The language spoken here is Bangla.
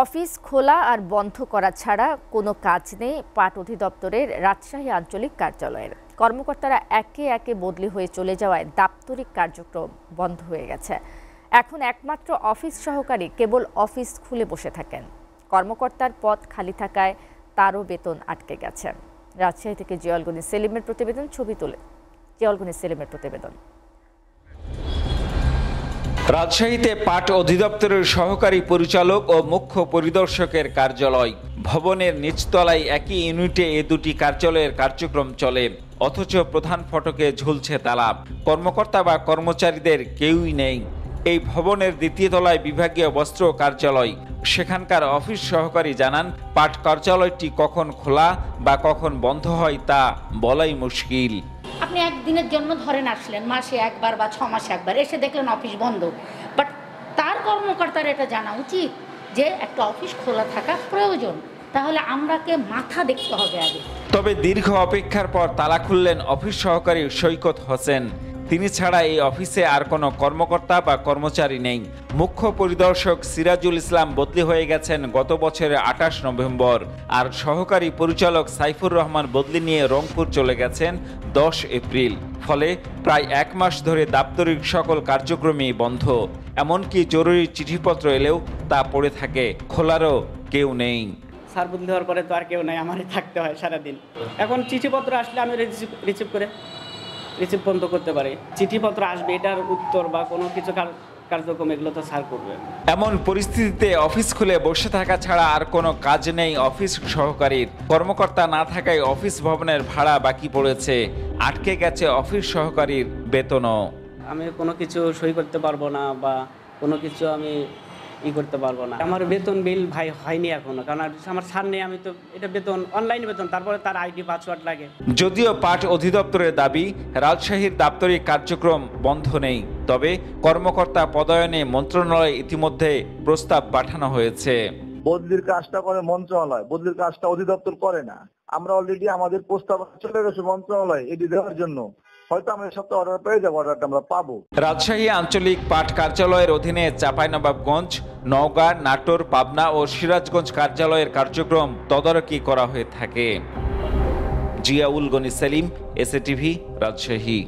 অফিস খোলা আর বন্ধ করা ছাড়া কোনো কাজ নেই পাট অধিদপ্তরের রাজশাহী আঞ্চলিক কার্যালয়ের। কর্মকর্তারা একে একে বদলি হয়ে চলে যাওয়ায় দাপ্তরিক কার্যক্রম বন্ধ হয়ে গেছে। এখন একমাত্র অফিস সহকারী কেবল অফিস খুলে বসে থাকেন। কর্মকর্তার পদ খালি থাকায় তারও বেতন আটকে গেছে। রাজশাহী থেকে জিয়াউল গনি সেলিমের প্রতিবেদন। ছবি তুলে জিয়াউল গনি সেলিমের প্রতিবেদন। রাজশাহীতে পাট অধিদপ্তরের সহকারী পরিচালক ও মুখ্য পরিদর্শকের কার্যালয় ভবনের নিচতলায় একই ইউনিটে এ দুটি কার্যালয়ের কার্যক্রম চলে, অথচ প্রধান ফটকে ঝুলছে তালা। কর্মকর্তা বা কর্মচারীদের কেউই নেই। এই ভবনের দ্বিতীয় তলায় বিভাগীয় বস্ত্র কার্যালয়। সেখানকার অফিস সহকারী জানান, পাট কার্যালয়টি কখন খোলা বা কখন বন্ধ হয় তা বলাই মুশকিল। আপনি একদিনের জন্য ধরেন আসলেন, মাসে একবার বা 6 মাসে একবার এসে দেখলেন অফিস বন্ধ, বাট তার কর্মকর্তার এটা জানা উচিত যে একটা অফিস খোলা থাকা প্রয়োজন। তাহলে আমরাকে মাথা দেখতে হবে আগে। তবে দীর্ঘ অপেক্ষার পর তালা খুললেন অফিস সহকারী সৈকত হোসেন। তিনি ছাড়া এই অফিসে আর কোনো কর্মকর্তা বা কর্মচারী নেই। মুখ্য পরিদর্শক সিরাজুল ইসলাম বদলি হয়ে গেছেন গত বছরের 28 নভেম্বর, আর সহকারী পরিচালক সাইফুর রহমান বদলি নিয়ে রংপুর চলে গেছেন 10 এপ্রিল। ফলে প্রায় 1 মাস ধরে দাপ্তরিক সকল কার্যক্রমই বন্ধ। এমনকি জরুরি চিঠিপত্র এলেও তা পড়ে থাকে, খোলারও কেউ নেই। স্যার বদলি হওয়ার পরে তো আর কেউ নাই, আমারই থাকতে হয় সারাদিন। এখন চিঠিপত্র আসলে আমি রিসিভ বন্ধ করতে পারি। চিঠিপত্র আসবে, এটার উত্তর বা কোনো কিছু কার্যক্রম এগুলো তো স্যার করবে। এমন পরিস্থিতিতে অফিস খুলে বসে থাকা ছাড়া আর কোনো কাজ নেই অফিস সহকারীর। কর্মকর্তা না থাকায় অফিস ভবনের ভাড়া বাকি পড়েছে, আটকে গেছে অফিস সহকারীর বেতনও। আমি কোনো কিছু সই করতে পারবো না বা কোনো কিছু আমি করতে পারবো না। আমার বেতন বিল ভাই হয়নি এখনো, কারণ আমার স্যার নেই। আমি তো এটা বেতন অনলাইনে বেতন, তারপরে তার আইডি পাসওয়ার্ড লাগে। যদিও পাট অধিদপ্তরের দাবি রাজশাহীর দাপ্তরিক কার্যক্রম বন্ধ নেই, তবে কর্মকর্তা পদায়নে মন্ত্রণালয়ে ইতিমধ্যে প্রস্তাব পাঠানো হয়েছে। বদলির কাজটা করে মন্ত্রণালয়, বদলির কাজটা অধিদপ্তর করে না। আমরা অলরেডি আমাদের প্রস্তাব চলে গেছে মন্ত্রণালয় এটি দেওয়ার জন্য। হয়তো আমরা এই সপ্তাহে অর্ডার পেয়ে যাবো, অর্ডারটা আমরা পাবো। রাজশাহী আঞ্চলিক পাট কার্যালয়ের অধীনে চাঁপাইনবাবগঞ্জ, নওগাঁ, নাটোর, পাবনা ও সিরাজগঞ্জ কার্যালয়ের কার্যক্রম তদারকি করা হয়ে থাকে। জিয়াউল গনি সেলিম, এসএটিভি, রাজশাহী।